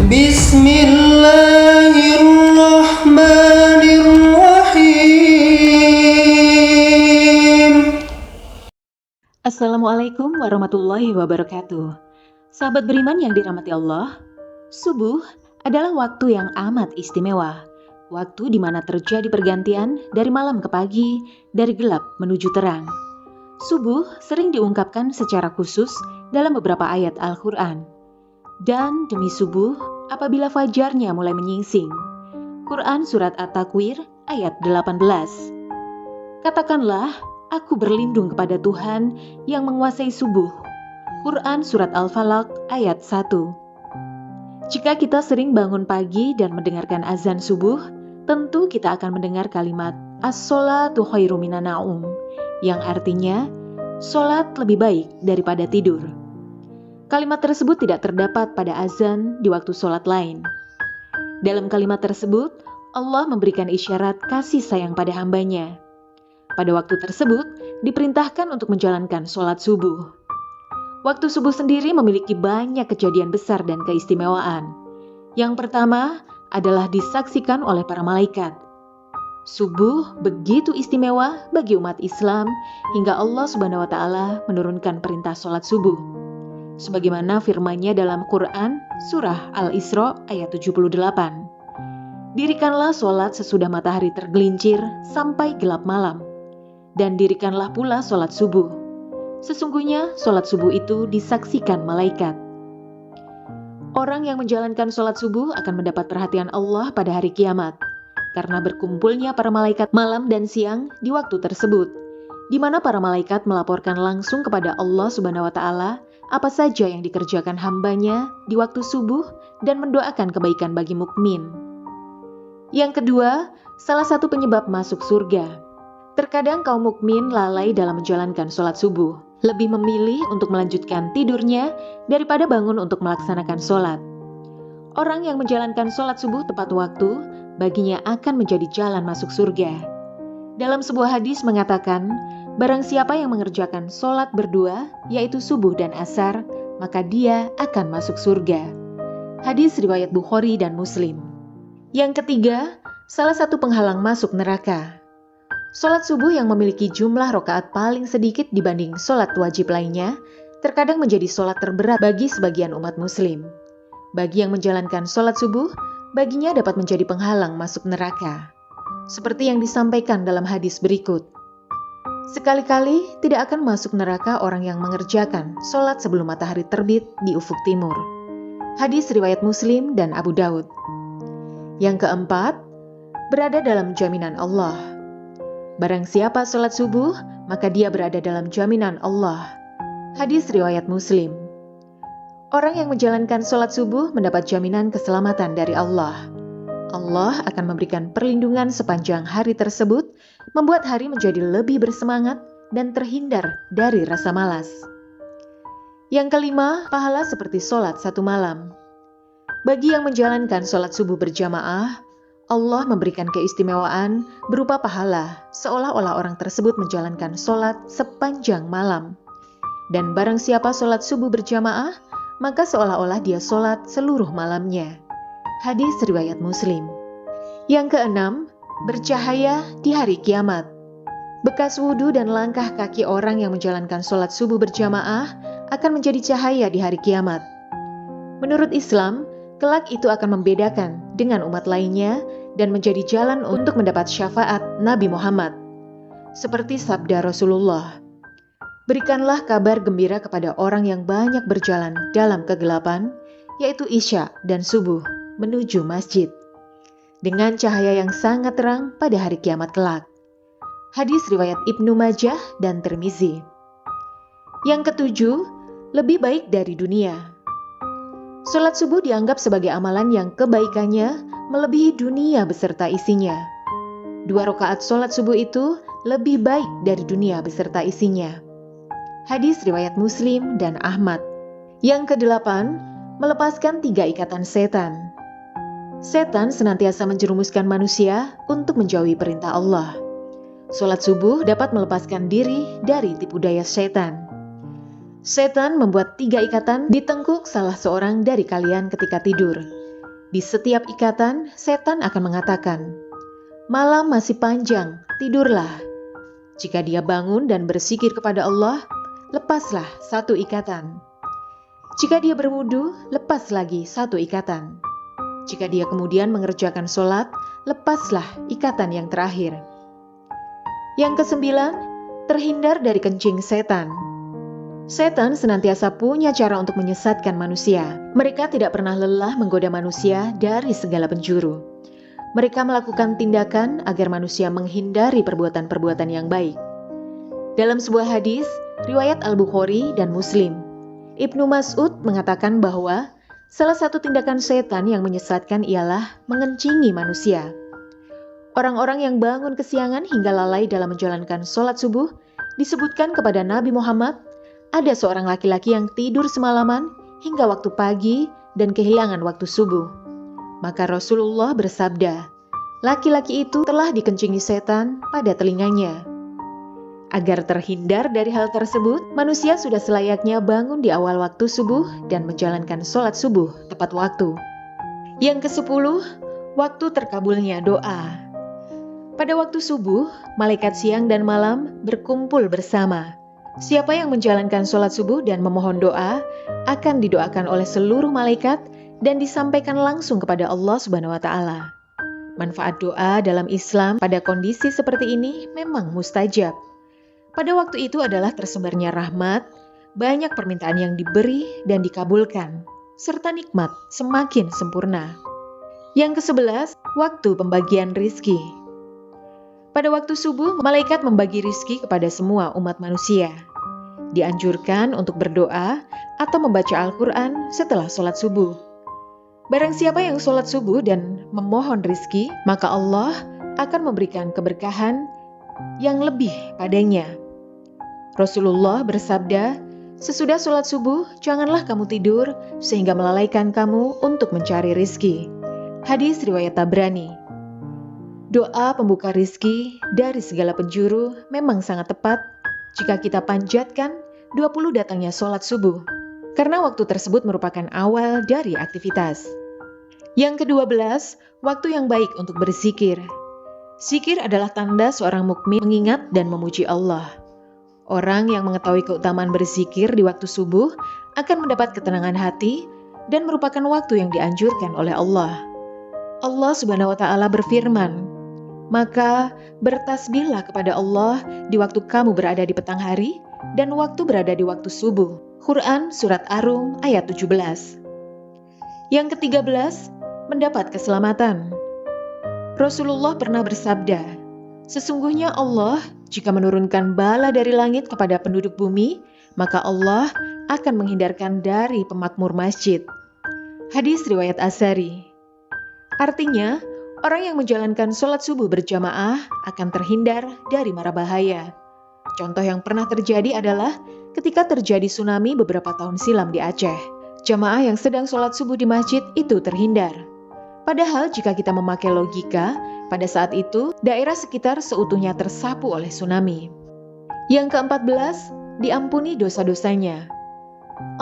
Bismillahirrahmanirrahim. Assalamualaikum warahmatullahi wabarakatuh. Sahabat beriman yang dirahmati Allah, subuh adalah waktu yang amat istimewa. Waktu di mana terjadi pergantian dari malam ke pagi, dari gelap menuju terang. Subuh sering diungkapkan secara khusus dalam beberapa ayat Al-Quran. Dan demi subuh, apabila fajarnya mulai menyingsing. Quran Surat At-Takwir ayat 18. Katakanlah, aku berlindung kepada Tuhan yang menguasai subuh. Quran Surat Al-Falaq ayat 1. Jika kita sering bangun pagi dan mendengarkan azan subuh, tentu kita akan mendengar kalimat As-sholatu khairum minan naum, yang artinya, sholat lebih baik daripada tidur. Kalimat tersebut tidak terdapat pada azan di waktu sholat lain. Dalam kalimat tersebut, Allah memberikan isyarat kasih sayang pada hambanya. Pada waktu tersebut, diperintahkan untuk menjalankan sholat subuh. Waktu subuh sendiri memiliki banyak kejadian besar dan keistimewaan. Yang pertama adalah disaksikan oleh para malaikat. Subuh begitu istimewa bagi umat Islam hingga Allah Subhanahu wa Ta'ala menurunkan perintah sholat subuh. Sebagaimana firman-Nya dalam Quran Surah Al-Isra ayat 78. Dirikanlah sholat sesudah matahari tergelincir sampai gelap malam. Dan dirikanlah pula sholat subuh. Sesungguhnya sholat subuh itu disaksikan malaikat. Orang yang menjalankan sholat subuh akan mendapat perhatian Allah pada hari kiamat. Karena berkumpulnya para malaikat malam dan siang di waktu tersebut. Di mana para malaikat melaporkan langsung kepada Allah Subhanahu wa Ta'ala apa saja yang dikerjakan hambanya di waktu subuh dan mendoakan kebaikan bagi mukmin. Yang kedua, salah satu penyebab masuk surga. Terkadang kaum mukmin lalai dalam menjalankan sholat subuh, lebih memilih untuk melanjutkan tidurnya daripada bangun untuk melaksanakan sholat. Orang yang menjalankan sholat subuh tepat waktu, baginya akan menjadi jalan masuk surga. Dalam sebuah hadis mengatakan, barang siapa yang mengerjakan sholat berdua, yaitu subuh dan asar, maka dia akan masuk surga. Hadis riwayat Bukhari dan Muslim. Yang ketiga, salah satu penghalang masuk neraka. Sholat subuh yang memiliki jumlah rakaat paling sedikit dibanding sholat wajib lainnya, terkadang menjadi sholat terberat bagi sebagian umat muslim. Bagi yang menjalankan sholat subuh, baginya dapat menjadi penghalang masuk neraka. Seperti yang disampaikan dalam hadis berikut. Sekali-kali tidak akan masuk neraka orang yang mengerjakan sholat sebelum matahari terbit di ufuk timur. Hadis riwayat Muslim dan Abu Daud. Yang keempat, berada dalam jaminan Allah. Barang siapa sholat subuh, maka dia berada dalam jaminan Allah. Hadis riwayat Muslim. Orang yang menjalankan sholat subuh mendapat jaminan keselamatan dari Allah. Allah akan memberikan perlindungan sepanjang hari tersebut, membuat hari menjadi lebih bersemangat dan terhindar dari rasa malas. Yang kelima, pahala seperti sholat satu malam. Bagi yang menjalankan sholat subuh berjamaah, Allah memberikan keistimewaan berupa pahala, seolah-olah orang tersebut menjalankan sholat sepanjang malam. Dan barang siapa sholat subuh berjamaah, maka seolah-olah dia sholat seluruh malamnya. Hadis riwayat Muslim. Yang keenam, bercahaya di hari kiamat. Bekas wudhu dan langkah kaki orang yang menjalankan sholat subuh berjamaah akan menjadi cahaya di hari kiamat. Menurut Islam, kelak itu akan membedakan dengan umat lainnya dan menjadi jalan untuk mendapat syafaat Nabi Muhammad. Seperti sabda Rasulullah, berikanlah kabar gembira kepada orang yang banyak berjalan dalam kegelapan, yaitu Isya dan Subuh, menuju masjid, dengan cahaya yang sangat terang pada hari kiamat kelak. Hadis riwayat Ibnu Majah dan Tirmizi. Yang ketujuh, lebih baik dari dunia. Sholat subuh dianggap sebagai amalan yang kebaikannya melebihi dunia beserta isinya. 2 rakaat sholat subuh itu lebih baik dari dunia beserta isinya. Hadis riwayat Muslim dan Ahmad. Yang kedelapan, melepaskan 3 ikatan setan. Setan senantiasa menjerumuskan manusia untuk menjauhi perintah Allah. Sholat subuh dapat melepaskan diri dari tipu daya setan. Setan membuat 3 ikatan di tengkuk salah seorang dari kalian ketika tidur. Di setiap ikatan, setan akan mengatakan, "Malam masih panjang, tidurlah." Jika dia bangun dan berzikir kepada Allah, lepaslah satu ikatan. Jika dia berwudu, lepas lagi satu ikatan. Jika dia kemudian mengerjakan sholat, lepaslah ikatan yang terakhir. Yang kesembilan, terhindar dari kencing setan. Setan senantiasa punya cara untuk menyesatkan manusia. Mereka tidak pernah lelah menggoda manusia dari segala penjuru. Mereka melakukan tindakan agar manusia menghindari perbuatan-perbuatan yang baik. Dalam sebuah hadis, riwayat Al-Bukhari dan Muslim, Ibnu Mas'ud mengatakan bahwa salah satu tindakan setan yang menyesatkan ialah mengencingi manusia. Orang-orang yang bangun kesiangan hingga lalai dalam menjalankan sholat subuh disebutkan kepada Nabi Muhammad, ada seorang laki-laki yang tidur semalaman hingga waktu pagi dan kehilangan waktu subuh. Maka Rasulullah bersabda, laki-laki itu telah dikencingi setan pada telinganya. Agar terhindar dari hal tersebut, manusia sudah selayaknya bangun di awal waktu subuh dan menjalankan sholat subuh tepat waktu. Yang ke-10, waktu terkabulnya doa. Pada waktu subuh, malaikat siang dan malam berkumpul bersama. Siapa yang menjalankan sholat subuh dan memohon doa, akan didoakan oleh seluruh malaikat dan disampaikan langsung kepada Allah Subhanahu wa Ta'ala. Manfaat doa dalam Islam pada kondisi seperti ini memang mustajab. Pada waktu itu adalah tersebarnya rahmat, banyak permintaan yang diberi dan dikabulkan, serta nikmat semakin sempurna. Yang ke-11, waktu pembagian rizki. Pada waktu subuh, malaikat membagi rizki kepada semua umat manusia. Dianjurkan untuk berdoa atau membaca Al-Quran setelah sholat subuh. Barang siapa yang sholat subuh dan memohon rizki, maka Allah akan memberikan keberkahan yang lebih padanya. Rasulullah bersabda, sesudah sholat subuh, janganlah kamu tidur sehingga melalaikan kamu untuk mencari rizki. Hadis riwayat Tabrani. Doa pembuka rizki dari segala penjuru memang sangat tepat jika kita panjatkan 20 datangnya sholat subuh, karena waktu tersebut merupakan awal dari aktivitas. Yang ke-12, waktu yang baik untuk berzikir. Zikir adalah tanda seorang mukmin mengingat dan memuji Allah. Orang yang mengetahui keutamaan berzikir di waktu subuh akan mendapat ketenangan hati dan merupakan waktu yang dianjurkan oleh Allah. Allah Subhanahu wa Ta'ala berfirman, maka bertasbihlah kepada Allah di waktu kamu berada di petang hari dan waktu berada di waktu subuh. Quran Surat Ar-Rum ayat 17. Yang ke-13, mendapat keselamatan. Rasulullah pernah bersabda, sesungguhnya Allah jika menurunkan bala dari langit kepada penduduk bumi, maka Allah akan menghindarkan dari pemakmur masjid. Hadis riwayat Asy'ari. Artinya, orang yang menjalankan sholat subuh berjamaah akan terhindar dari mara bahaya. Contoh yang pernah terjadi adalah ketika terjadi tsunami beberapa tahun silam di Aceh. Jamaah yang sedang sholat subuh di masjid itu terhindar. Padahal jika kita memakai logika, pada saat itu daerah sekitar seutuhnya tersapu oleh tsunami. Yang ke-14, diampuni dosa-dosanya.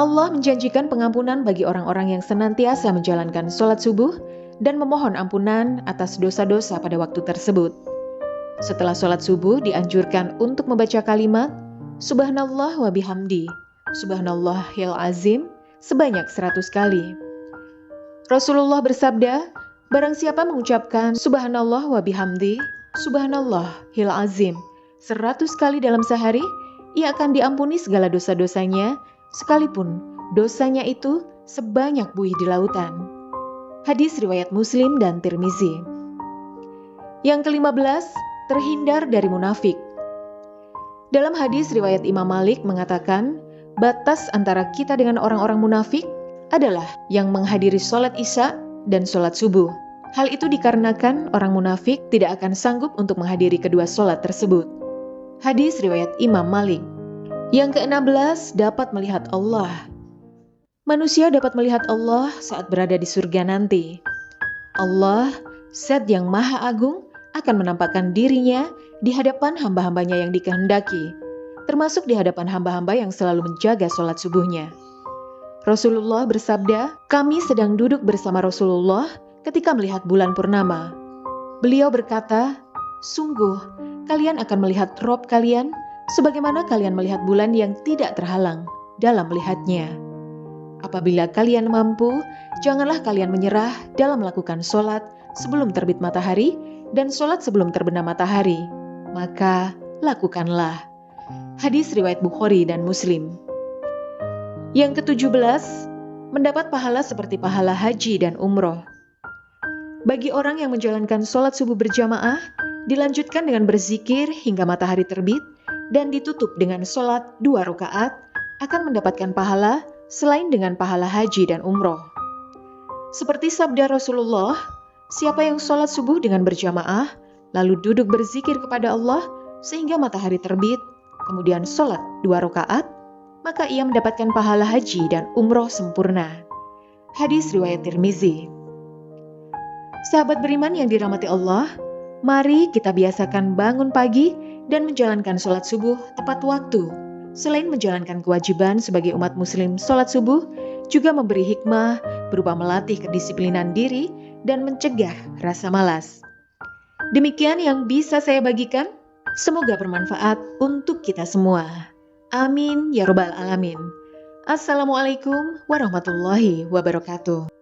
Allah menjanjikan pengampunan bagi orang-orang yang senantiasa menjalankan sholat subuh dan memohon ampunan atas dosa-dosa pada waktu tersebut. Setelah sholat subuh dianjurkan untuk membaca kalimat Subhanallah wa bihamdi, Subhanallahil azim sebanyak 100 kali. Rasulullah bersabda, barang siapa mengucapkan Subhanallah wa bihamdi, Subhanallahil azim 100 kali dalam sehari, ia akan diampuni segala dosa-dosanya, sekalipun dosanya itu sebanyak buih di lautan. Hadis riwayat Muslim dan Tirmizi. Yang ke-15, terhindar dari munafik. Dalam hadis riwayat Imam Malik mengatakan, batas antara kita dengan orang-orang munafik adalah yang menghadiri sholat isya dan sholat subuh. Hal itu dikarenakan orang munafik tidak akan sanggup untuk menghadiri kedua sholat tersebut. Hadis riwayat Imam Malik. Yang ke-16, dapat melihat Allah. Manusia dapat melihat Allah saat berada di surga nanti. Allah, Zat yang Maha Agung, akan menampakkan dirinya di hadapan hamba-hambanya yang dikehendaki, termasuk di hadapan hamba-hamba yang selalu menjaga sholat subuhnya. Rasulullah bersabda, kami sedang duduk bersama Rasulullah ketika melihat bulan purnama. Beliau berkata, "Sungguh, kalian akan melihat Rob kalian sebagaimana kalian melihat bulan yang tidak terhalang dalam melihatnya. Apabila kalian mampu, janganlah kalian menyerah dalam melakukan sholat sebelum terbit matahari dan sholat sebelum terbenam matahari. Maka lakukanlah." Hadis riwayat Bukhari dan Muslim. Yang ke-17, mendapat pahala seperti pahala haji dan umroh. Bagi orang yang menjalankan sholat subuh berjamaah, dilanjutkan dengan berzikir hingga matahari terbit dan ditutup dengan sholat 2 rakaat, akan mendapatkan pahala selain dengan pahala haji dan umroh. Seperti sabda Rasulullah, siapa yang sholat subuh dengan berjamaah, lalu duduk berzikir kepada Allah sehingga matahari terbit, kemudian sholat 2 rakaat, maka ia mendapatkan pahala haji dan umroh sempurna. Hadis riwayat Tirmizi. Sahabat beriman yang dirahmati Allah, mari kita biasakan bangun pagi dan menjalankan sholat subuh tepat waktu. Selain menjalankan kewajiban sebagai umat muslim, sholat subuh juga memberi hikmah berupa melatih kedisiplinan diri dan mencegah rasa malas. Demikian yang bisa saya bagikan. Semoga bermanfaat untuk kita semua. Amin ya Rabbal Alamin. Assalamualaikum warahmatullahi wabarakatuh.